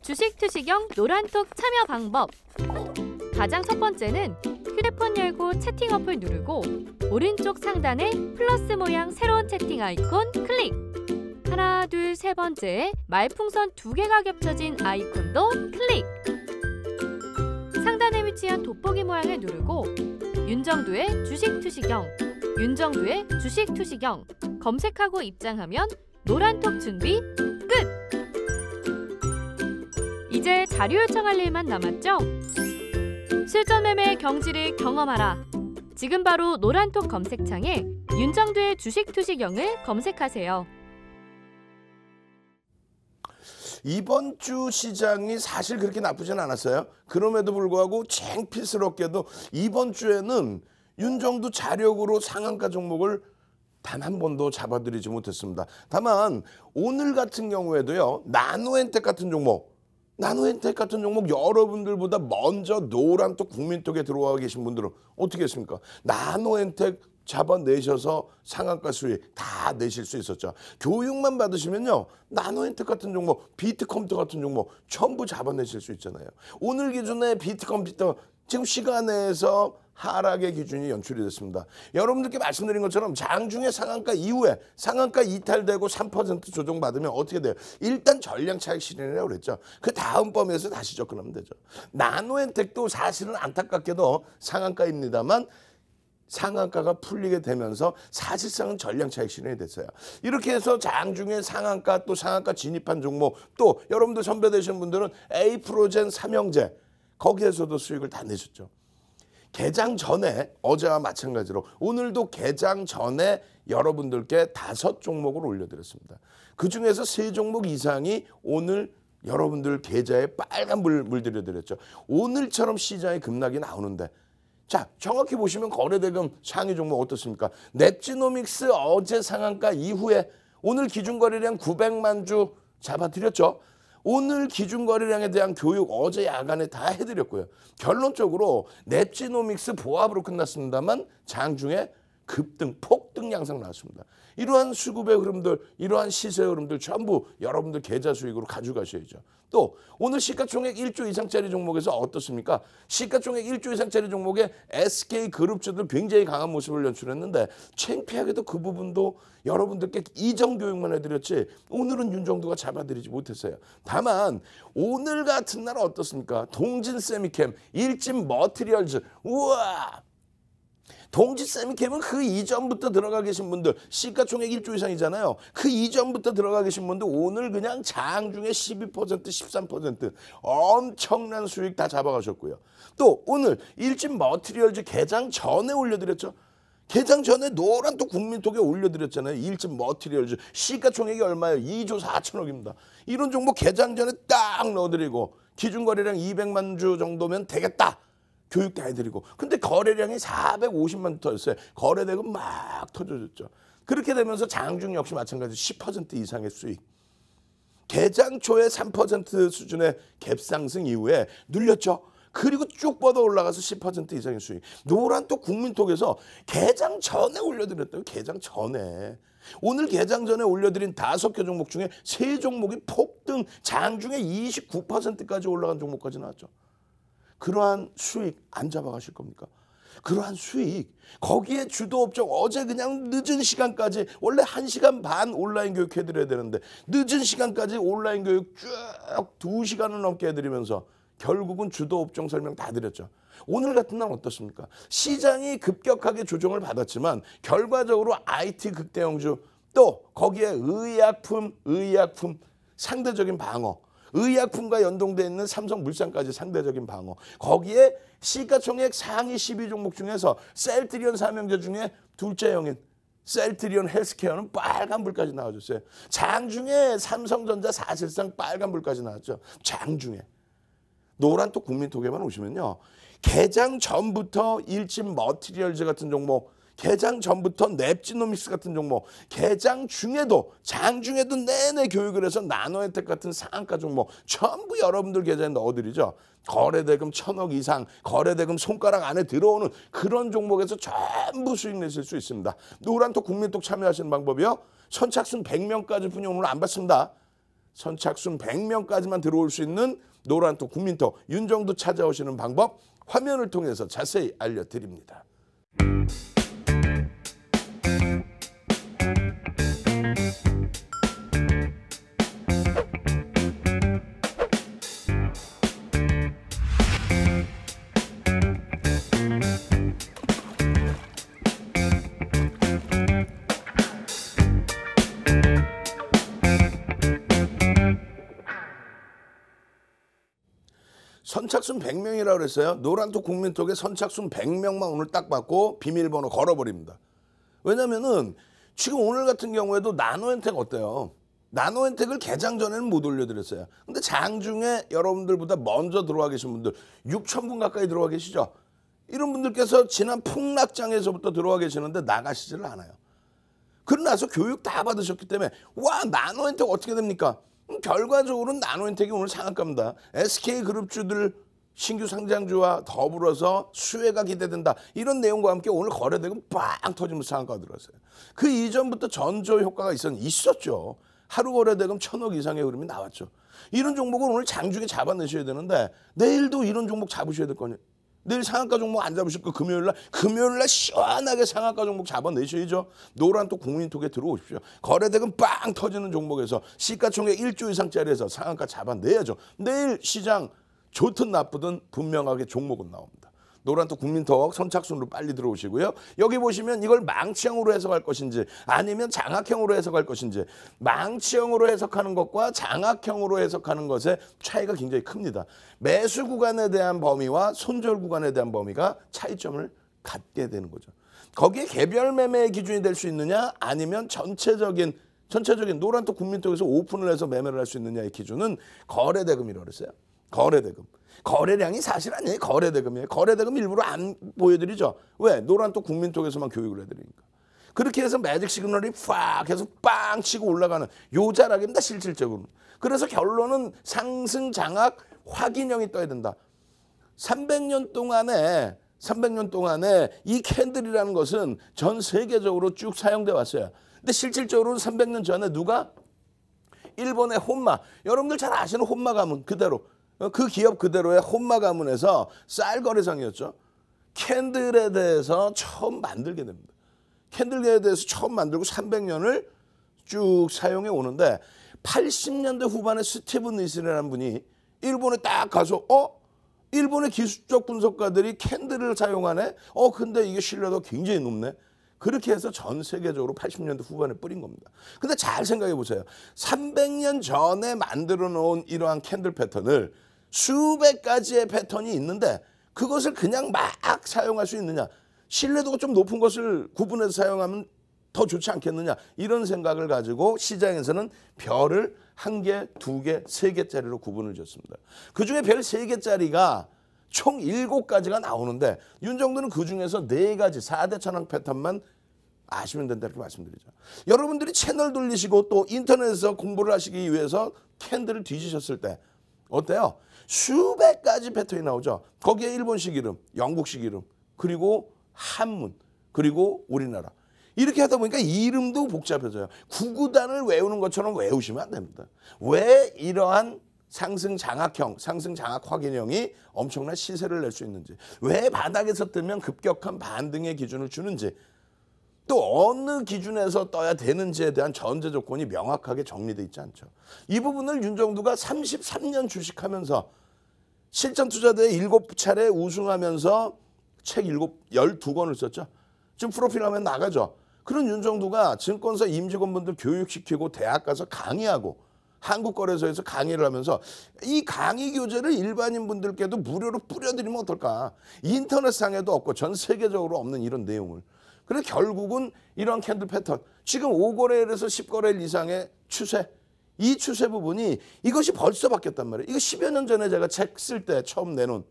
주식 투시경 노란톡 참여 방법. 가장 첫 번째는 휴대폰 열고 채팅 어플 누르고 오른쪽 상단에 플러스 모양 새로운 채팅 아이콘 클릭. 하나, 둘, 세 번째에 말풍선 2개가 겹쳐진 아이콘도 클릭. 상단에 위치한 돋보기 모양을 누르고 윤정두의 주식 투시경, 윤정두의 주식 투시경 검색하고 입장하면 노란톡 준비 끝! 이제 자료 요청할 일만 남았죠? 실전 매매 경지를 경험하라. 지금 바로 노란톡 검색창에 윤정두의 주식 투시경을 검색하세요. 이번 주 시장이 사실 그렇게 나쁘진 않았어요. 그럼에도 불구하고 창피스럽게도 이번 주에는 윤정두 자력으로 상한가 종목을 단 한 번도 잡아드리지 못했습니다. 다만 오늘 같은 경우에도요. 나노엔텍 같은 종목 여러분들보다 먼저 노란톡 국민톡에 들어와 계신 분들은 어떻게 했습니까? 나노엔텍 잡아내셔서 상한가 수익 다 내실 수 있었죠. 교육만 받으시면요. 나노엔텍 같은 종목, 비트컴퓨터 같은 종목 전부 잡아내실 수 있잖아요. 오늘 기준에 비트컴퓨터 지금 시간에서 하락의 기준이 연출이 됐습니다. 여러분들께 말씀드린 것처럼 장중에 상한가 이후에 상한가 이탈되고 3% 조정받으면 어떻게 돼요? 일단 전량 차익 실현이라고 그랬죠. 그 다음 범위에서 다시 접근하면 되죠. 나노엔텍도 사실은 안타깝게도 상한가입니다만 상한가가 풀리게 되면서 사실상은 전량 차익 실현이 됐어요. 이렇게 해서 장중에 상한가 또 상한가 진입한 종목 또 여러분들 선배되시는 분들은 에이프로젠 삼형제 거기에서도 수익을 다 내셨죠. 개장 전에 어제와 마찬가지로 오늘도 개장 전에 여러분들께 5종목을 올려드렸습니다. 그중에서 3종목 이상이 오늘 여러분들 계좌에 빨간불 물들여드렸죠. 오늘처럼 시장에 급락이 나오는데 자 정확히 보시면 거래대금 상위 종목 어떻습니까? 넵지노믹스 어제 상한가 이후에 오늘 기준거래량 900만 주 잡아드렸죠. 오늘 기준거래량에 대한 교육 어제 야간에 다 해드렸고요. 결론적으로 넵지노믹스 보합으로 끝났습니다만 장중에 급등, 폭등 양상 나왔습니다. 이러한 수급의 흐름들, 이러한 시세 흐름들 전부 여러분들 계좌 수익으로 가져가셔야죠. 또 오늘 시가총액 1조 이상짜리 종목에서 어떻습니까? 시가총액 1조 이상짜리 종목에 SK그룹주도 굉장히 강한 모습을 연출했는데 창피하게도 그 부분도 여러분들께 이전 교육만 해드렸지 오늘은 윤정두가 잡아드리지 못했어요. 다만 오늘 같은 날 어떻습니까? 동진세미캠, 일진머티리얼즈 우와! 동지세미캠은 그 이전부터 들어가 계신 분들 시가총액 1조 이상이잖아요. 그 이전부터 들어가 계신 분들 오늘 그냥 장중에 12% 13% 엄청난 수익 다 잡아가셨고요. 또 오늘 일진머티리얼즈 개장 전에 올려드렸죠. 개장 전에 노란톡 국민톡에 올려드렸잖아요. 일진머티리얼즈 시가총액이 얼마예요? 2조 4천억입니다. 이런 종목 개장 전에 딱 넣어드리고 기준거래량 200만 주 정도면 되겠다. 교육 다 해드리고 근데 거래량이 450만 터였어요. 거래대금 막 터져줬죠. 그렇게 되면서 장중 역시 마찬가지로 10% 이상의 수익. 개장 초에 3% 수준의 갭상승 이후에 눌렸죠. 그리고 쭉 뻗어 올라가서 10% 이상의 수익. 노란톡 국민톡에서 개장 전에 올려드렸다고. 개장 전에. 오늘 개장 전에 올려드린 5개 종목 중에 3종목이 폭등 장중에 29%까지 올라간 종목까지 나왔죠. 그러한 수익 안 잡아가실 겁니까? 그러한 수익 거기에 주도업종 어제 그냥 늦은 시간까지 원래 1시간 반 온라인 교육 해드려야 되는데 늦은 시간까지 온라인 교육 쭉 2시간을 넘게 해드리면서 결국은 주도업종 설명 다 드렸죠. 오늘 같은 날 어떻습니까? 시장이 급격하게 조정을 받았지만 결과적으로 IT 극대형주 또 거기에 의약품 상대적인 방어 의약품과 연동되어 있는 삼성물산까지 상대적인 방어. 거기에 시가총액 상위 12종목 중에서 셀트리온 삼형제 중에 둘째 형인 셀트리온 헬스케어는 빨간불까지 나와줬어요. 장중에 삼성전자 사실상 빨간불까지 나왔죠. 장중에. 노란톡 국민톡에만 오시면요. 개장 전부터 일진머티리얼즈 같은 종목 개장 전부터 넵지노믹스 같은 종목, 개장 중에도 장중에도 내내 교육을 해서 나노엔텍 같은 상한가 종목 전부 여러분들 계좌에 넣어드리죠. 거래대금 1,000억 이상, 거래대금 손가락 안에 들어오는 그런 종목에서 전부 수익 내실 수 있습니다. 노란톡 국민톡 참여하시는 방법이요. 선착순 100명까지 뿐이 오늘 안 받습니다. 선착순 100명까지만 들어올 수 있는 노란톡 국민톡 윤정두 찾아오시는 방법 화면을 통해서 자세히 알려드립니다. 선착순 100명이라고 그랬어요. 노란톡 국민톡에 선착순 100명만 오늘 딱 받고 비밀번호 걸어버립니다. 왜냐면은 지금 오늘 같은 경우에도 나노엔텍 어때요? 나노엔텍을 개장 전에는 못 올려드렸어요. 근데 장중에 여러분들보다 먼저 들어와 계신 분들 6,000분 가까이 들어와 계시죠? 이런 분들께서 지난 풍락장에서부터 들어와 계시는데 나가시지를 않아요. 그러고 나서 교육 다 받으셨기 때문에 와 나노엔텍 어떻게 됩니까? 결과적으로는 나노엔텍이 오늘 상한가입니다. SK그룹주들 신규 상장주와 더불어서 수혜가 기대된다. 이런 내용과 함께 오늘 거래대금 빵 터지면서 상한가가 들어갔어요. 그 이전부터 전조 효과가 있었죠. 하루 거래대금 1,000억 이상의 흐름이 나왔죠. 이런 종목을 오늘 장중에 잡아내셔야 되는데 내일도 이런 종목 잡으셔야 될 거냐. 내일 상한가 종목 안 잡으실 거 금요일날 시원하게 상한가 종목 잡아내셔야죠. 노란톡 국민톡에 들어오십시오. 거래대금 빵 터지는 종목에서 시가총액 1조 이상짜리에서 상한가 잡아내야죠. 내일 시장 좋든 나쁘든 분명하게 종목은 나옵니다. 노란톡 국민톡 선착순으로 빨리 들어오시고요. 여기 보시면 이걸 망치형으로 해석할 것인지 아니면 장악형으로 해석할 것인지 망치형으로 해석하는 것과 장악형으로 해석하는 것의 차이가 굉장히 큽니다. 매수 구간에 대한 범위와 손절 구간에 대한 범위가 차이점을 갖게 되는 거죠. 거기에 개별 매매의 기준이 될 수 있느냐 아니면 전체적인 노란톡 국민톡에서 오픈을 해서 매매를 할 수 있느냐의 기준은 거래대금이라고 그랬어요. 거래대금. 거래량이 사실 아니에요. 거래대금이에요. 거래대금 일부러 안 보여드리죠. 왜? 노란톡 국민톡에서만 교육을 해드리니까. 그렇게 해서 매직 시그널이 팍 해서 빵 치고 올라가는 요 자락입니다. 실질적으로. 그래서 결론은 상승 장악 확인형이 떠야 된다. 300년 동안에 이 캔들이라는 것은 전 세계적으로 쭉 사용돼 왔어요. 근데 실질적으로는 300년 전에 누가? 일본의 혼마. 여러분들 잘 아시는 혼마 가문 그대로. 그 기업 그대로의 혼마 가문에서 쌀 거래상이었죠. 캔들에 대해서 처음 만들게 됩니다. 캔들에 대해서 처음 만들고 300년을 쭉 사용해 오는데 80년대 후반에 스티븐 니슨이라는 분이 일본에 딱 가서 일본의 기술적 분석가들이 캔들을 사용하네? 근데 이게 신뢰도가 굉장히 높네. 그렇게 해서 전 세계적으로 80년대 후반에 뿌린 겁니다. 근데 잘 생각해 보세요. 300년 전에 만들어 놓은 이러한 캔들 패턴을 수백 가지의 패턴이 있는데 그것을 그냥 막 사용할 수 있느냐. 신뢰도가 좀 높은 것을 구분해서 사용하면 더 좋지 않겠느냐. 이런 생각을 가지고 시장에서는 별을 1개, 2개, 3개짜리로 구분을 줬습니다. 그중에 별 3개짜리가 총 7가지가 나오는데 윤정두는 그중에서 4가지 4대 천왕 패턴만 아시면 된다 이렇게 말씀드리죠. 여러분들이 채널 돌리시고 또 인터넷에서 공부를 하시기 위해서 캔들을 뒤지셨을 때 어때요? 수백 가지 패턴이 나오죠. 거기에 일본식 이름, 영국식 이름, 그리고 한문, 그리고 우리나라. 이렇게 하다 보니까 이름도 복잡해져요. 구구단을 외우는 것처럼 외우시면 안 됩니다. 왜 이러한 상승 장악형, 상승 장악 확인형이 엄청난 시세를 낼 수 있는지, 왜 바닥에서 뜨면 급격한 반등의 기준을 주는지, 또 어느 기준에서 떠야 되는지에 대한 전제 조건이 명확하게 정리되어 있지 않죠. 이 부분을 윤정두가 33년 주식하면서 실전투자대회 7차례 우승하면서 책 12권을 썼죠. 지금 프로필 하면 나가죠. 그런 윤정두가 증권사 임직원분들 교육시키고 대학 가서 강의하고 한국거래소에서 강의를 하면서 이 강의 교재를 일반인 분들께도 무료로 뿌려드리면 어떨까. 인터넷상에도 없고 전 세계적으로 없는 이런 내용을. 그래서 결국은 이런 캔들 패턴, 지금 5거래일에서 10거래일 이상의 추세, 이 추세 부분이 이것이 벌써 바뀌었단 말이에요. 이거 10여 년 전에 제가 책 쓸 때 처음 내놓은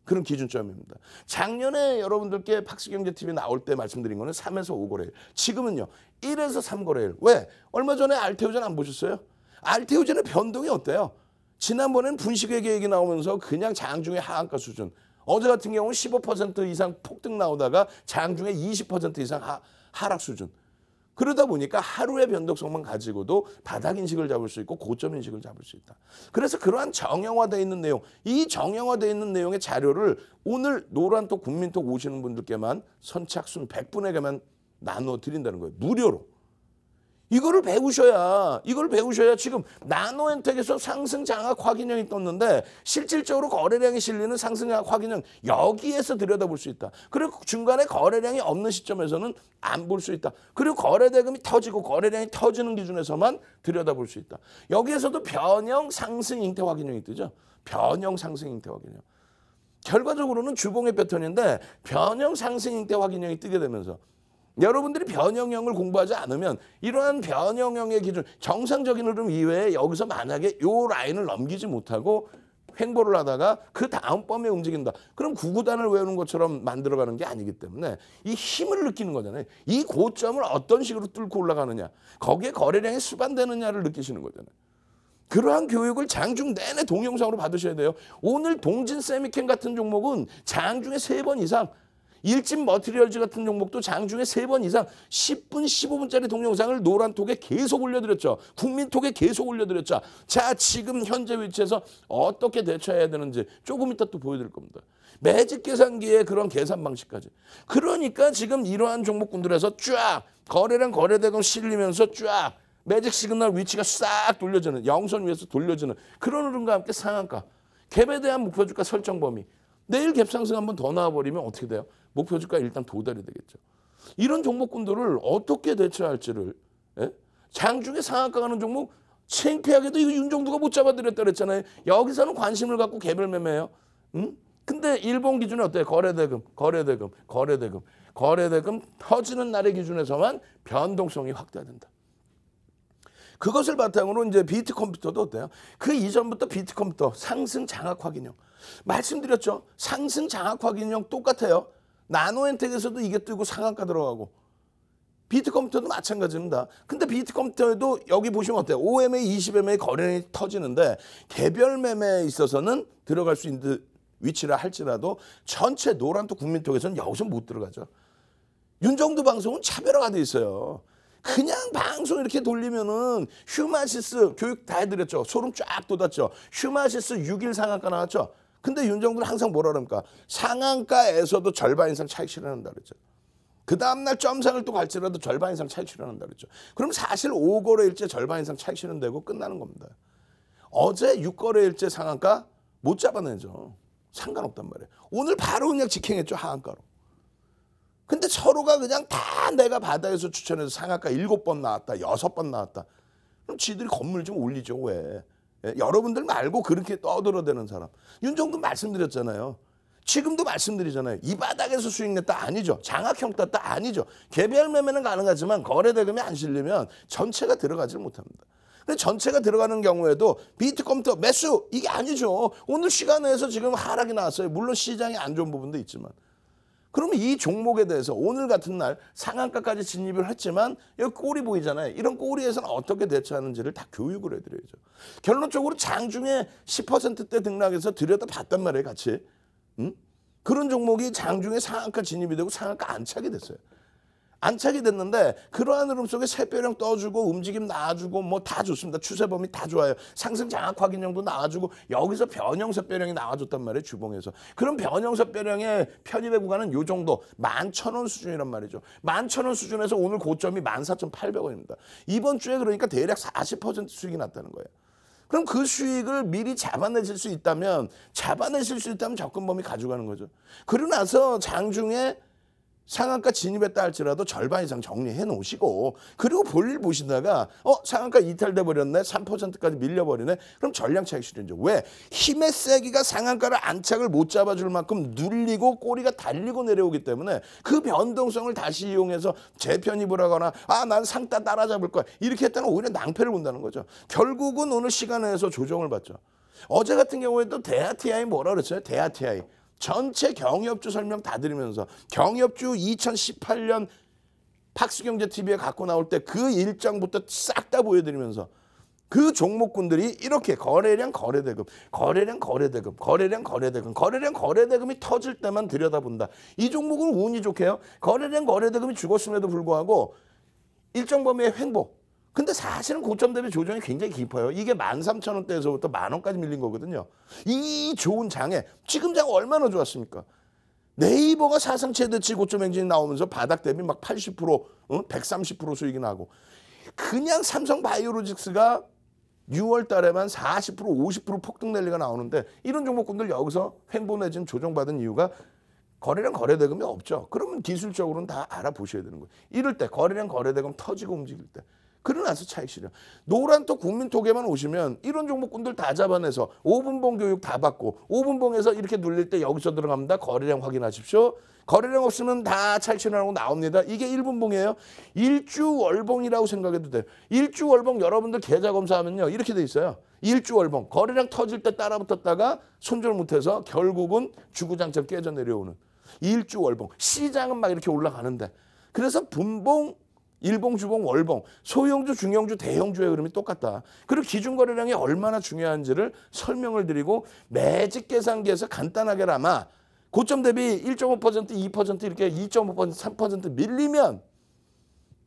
그런 기준점입니다. 작년에 여러분들께 박스경제TV 나올 때 말씀드린 거는 3에서 5거래일. 지금은요 1에서 3거래일. 왜? 얼마 전에 알테오젠 안 보셨어요? 알테오젠의 변동이 어때요? 지난번에는 분식회 계획이 나오면서 그냥 장중에 하한가 수준. 어제 같은 경우는 15% 이상 폭등 나오다가 장중에 20% 이상 하락 수준. 그러다 보니까 하루의 변동성만 가지고도 바닥 인식을 잡을 수 있고 고점 인식을 잡을 수 있다. 그래서 그러한 정형화되어 있는 내용, 이 정형화되어 있는 내용의 자료를 오늘 노란톡 국민톡 오시는 분들께만 선착순 100분에게만 나눠드린다는 거예요. 무료로. 이걸 배우셔야 지금 나노엔텍에서 상승 장악 확인형이 떴는데 실질적으로 거래량이 실리는 상승 장악 확인형 여기에서 들여다볼 수 있다. 그리고 중간에 거래량이 없는 시점에서는 안 볼 수 있다. 그리고 거래대금이 터지고 거래량이 터지는 기준에서만 들여다볼 수 있다. 여기에서도 변형 상승 잉태 확인형이 뜨죠. 변형 상승 잉태 확인형. 결과적으로는 주봉의 패턴인데 변형 상승 잉태 확인형이 뜨게 되면서 여러분들이 변형형을 공부하지 않으면 이러한 변형형의 기준, 정상적인 흐름 이외에 여기서 만약에 요 라인을 넘기지 못하고 횡보를 하다가 그 다음 범위에 움직인다. 그럼 구구단을 외우는 것처럼 만들어가는 게 아니기 때문에 이 힘을 느끼는 거잖아요. 이 고점을 어떤 식으로 뚫고 올라가느냐, 거기에 거래량이 수반되느냐를 느끼시는 거잖아요. 그러한 교육을 장중 내내 동영상으로 받으셔야 돼요. 오늘 동진 세미캠 같은 종목은 장중에 3번 이상, 일진 머티리얼즈 같은 종목도 장중에 3번 이상 10분, 15분짜리 동영상을 노란톡에 계속 올려드렸죠. 국민톡에 계속 올려드렸죠. 자, 지금 현재 위치에서 어떻게 대처해야 되는지 조금 이따 또 보여드릴 겁니다. 매직 계산기의 그런 계산 방식까지. 그러니까 지금 이러한 종목군들에서 쫙 거래량 거래대금 실리면서 쫙 매직 시그널 위치가 싹 돌려주는, 영선 위에서 돌려주는 그런 흐름과 함께 상한가, 갭에 대한 목표주가 설정 범위. 내일 갭 상승 한번 더 나와버리면 어떻게 돼요? 목표주가 일단 도달이 되겠죠. 이런 종목군들을 어떻게 대처할지를, 예? 장중에 상한가 가는 종목 창피하게도 이거 윤정두가 못 잡아드렸다 그랬잖아요. 여기서는 관심을 갖고 개별 매매해요. 응? 근데 일본 기준은 어때요? 거래대금 터지는 날의 기준에서만 변동성이 확대된다. 그것을 바탕으로 이제 비트컴퓨터도 어때요? 그 이전부터 비트컴퓨터 상승 장악 확인형. 말씀드렸죠. 상승 장악 확인형 똑같아요. 나노엔텍에서도 이게 뜨고 상한가 들어가고 비트컴퓨터도 마찬가지입니다. 근데 비트컴퓨터에도 여기 보시면 어때요? 5MA, 20MA 거래량이 터지는데 개별 매매에 있어서는 들어갈 수 있는 위치라 할지라도 전체 노란톡 국민톡에서는 여기서 못 들어가죠. 윤정두 방송은 차별화가 돼 있어요. 그냥 방송 이렇게 돌리면은 휴마시스 교육 다 해드렸죠. 소름 쫙 돋았죠. 휴마시스 6일 상한가 나왔죠. 근데 윤정두는 항상 뭐라 그럽니까? 상한가에서도 절반 이상 차익 실현한다 그랬죠. 그 다음날 점상을 또 갈지라도 절반 이상 차익 실현한다 그랬죠. 그럼 사실 5거래일째 절반 이상 차익 실현되고 끝나는 겁니다. 어제 6거래일째 상한가 못 잡아내죠. 상관없단 말이에요. 오늘 바로 그냥 직행했죠. 하한가로. 근데 서로가 그냥 다 내가 바닥에서 추천해서 상한가 7번 나왔다, 6번 나왔다. 그럼 지들이 건물 좀 올리죠. 왜? 예, 여러분들 말고 그렇게 떠들어대는 사람. 윤정도 말씀드렸잖아요. 지금도 말씀드리잖아요. 이 바닥에서 수익 냈다 아니죠. 장악형 땄다 아니죠. 개별 매매는 가능하지만 거래대금이 안 실리면 전체가 들어가질 못합니다. 근데 전체가 들어가는 경우에도 비트컴퓨터 매수 이게 아니죠. 오늘 시간에서 지금 하락이 나왔어요. 물론 시장이 안 좋은 부분도 있지만. 그러면 이 종목에 대해서 오늘 같은 날 상한가까지 진입을 했지만 여기 꼬리 보이잖아요. 이런 꼬리에서는 어떻게 대처하는지를 다 교육을 해드려야죠. 결론적으로 장중에 10%대 등락해서 들여다봤단 말이에요. 같이. 응? 그런 종목이 장중에 상한가 진입이 되고 상한가 안착이 됐어요. 안착이 됐는데 그러한 흐름 속에 새별형 떠주고 움직임 나와주고 뭐 다 좋습니다. 추세범위 다 좋아요. 상승 장악 확인형도 나와주고 여기서 변형 새별형이 나와줬단 말이에요. 주봉에서. 그럼 변형 새별형의 편입의 구간은 요 정도 11,000원 수준이란 말이죠. 11,000원 수준에서 오늘 고점이 14,800원입니다. 이번 주에 그러니까 대략 40% 수익이 났다는 거예요. 그럼 그 수익을 미리 잡아내실 수 있다면 접근 범위 가져가는 거죠. 그러고 나서 장중에 상한가 진입했다 할지라도 절반 이상 정리해 놓으시고 그리고 볼일 보시다가 상한가 이탈돼 버렸네. 3%까지 밀려버리네. 그럼 전량 차익 실현이죠. 왜? 힘의 세기가 상한가를 안착을 못 잡아줄 만큼 눌리고 꼬리가 달리고 내려오기 때문에 그 변동성을 다시 이용해서 재편입을 하거나 난 상따 따라잡을 거야. 이렇게 했다면 오히려 낭패를 본다는 거죠. 결국은 오늘 시간에서 조정을 받죠. 어제 같은 경우에도 대하TI 뭐라 그랬어요? 대하TI. 전체 경협주 설명 다 드리면서 경협주 2018년 박스경제TV에 갖고 나올 때 그 일정부터 싹 다 보여드리면서 그 종목군들이 이렇게 거래량 거래대금이 터질 때만 들여다본다. 이 종목은 운이 좋게요. 거래량이 죽었음에도 불구하고 일정 범위의 횡보. 근데 사실은 고점 대비 조정이 굉장히 깊어요. 이게 13,000원대에서부터 10,000원까지 밀린 거거든요. 이 좋은 장에 지금 장 얼마나 좋았습니까? 네이버가 사상 최대치 고점 행진이 나오면서 바닥 대비 막 80%, 130% 수익이 나고 그냥 삼성바이오로직스가 6월 달에만 40%, 50% 폭등 랠리가 나오는데 이런 종목군들 여기서 횡보 내지는 조정받은 이유가 거래량 거래대금이 없죠. 그러면 기술적으로는 다 알아보셔야 되는 거예요. 이럴 때 거래량 거래대금 터지고 움직일 때. 그러나서 차익 실현. 노란톡 국민톡에만 오시면 이런 종목군들 다 잡아내서 5분봉 교육 다 받고 5분봉에서 이렇게 눌릴 때 여기서 들어갑니다. 거래량 확인하십시오. 거래량 없으면 다 차익 실현하고 나옵니다. 이게 1분봉이에요. 일주월봉이라고 생각해도 돼요. 일주월봉 여러분들 계좌 검사하면요. 이렇게 돼 있어요. 일주월봉. 거래량 터질 때 따라붙었다가 손절 못해서 결국은 주구장창 깨져 내려오는. 일주월봉. 시장은 막 이렇게 올라가는데. 그래서 분봉, 일봉, 주봉, 월봉, 소형주, 중형주, 대형주의 흐름이 똑같다. 그리고 기준거래량이 얼마나 중요한지를 설명을 드리고 매직 계산기에서 간단하게나마 고점 대비 1.5%, 2% 이렇게 2.5%, 3% 밀리면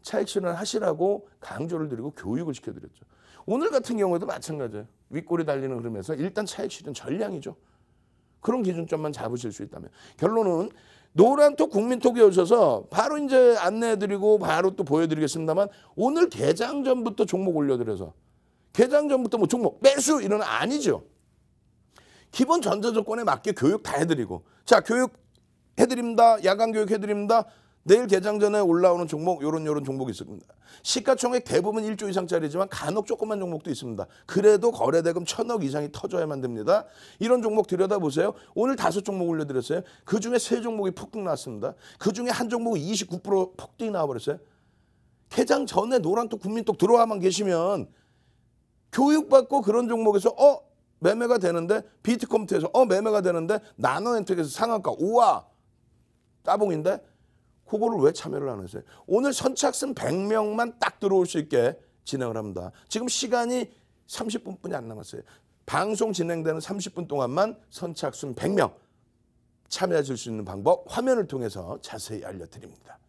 차익 실현 하시라고 강조를 드리고 교육을 시켜드렸죠. 오늘 같은 경우에도 마찬가지예요. 윗골이 달리는 흐름에서 일단 차익 실현 전량이죠. 그런 기준점만 잡으실 수 있다면. 결론은 노란톡 국민톡에 오셔서 바로 이제 안내해드리고 바로 또 보여드리겠습니다만 오늘 개장 전부터 종목 올려드려서 개장 전부터 뭐 종목 매수 이런 아니죠. 기본 전제 조건에 맞게 교육 다 해드리고 자 교육 해드립니다. 야간 교육 해드립니다. 내일 개장 전에 올라오는 종목 요런 종목이 있습니다. 시가총액 대부분 1조 이상짜리지만 간혹 조그만 종목도 있습니다. 그래도 거래대금 1,000억 이상이 터져야만 됩니다. 이런 종목 들여다보세요. 오늘 5종목 올려드렸어요. 그중에 3종목이 폭등 났습니다. 그중에 한 종목이 29% 폭등이 나와버렸어요. 개장 전에 노란톡 국민톡 들어와만 계시면 교육받고 그런 종목에서 매매가 되는데 비트컴퓨터에서 매매가 되는데 나노엔텍에서 상한가 우와 따봉인데 그거를 왜 참여를 안 하세요? 오늘 선착순 100명만 딱 들어올 수 있게 진행을 합니다. 지금 시간이 30분뿐이 안 남았어요. 방송 진행되는 30분 동안만 선착순 100명 참여하실 수 있는 방법 화면을 통해서 자세히 알려드립니다.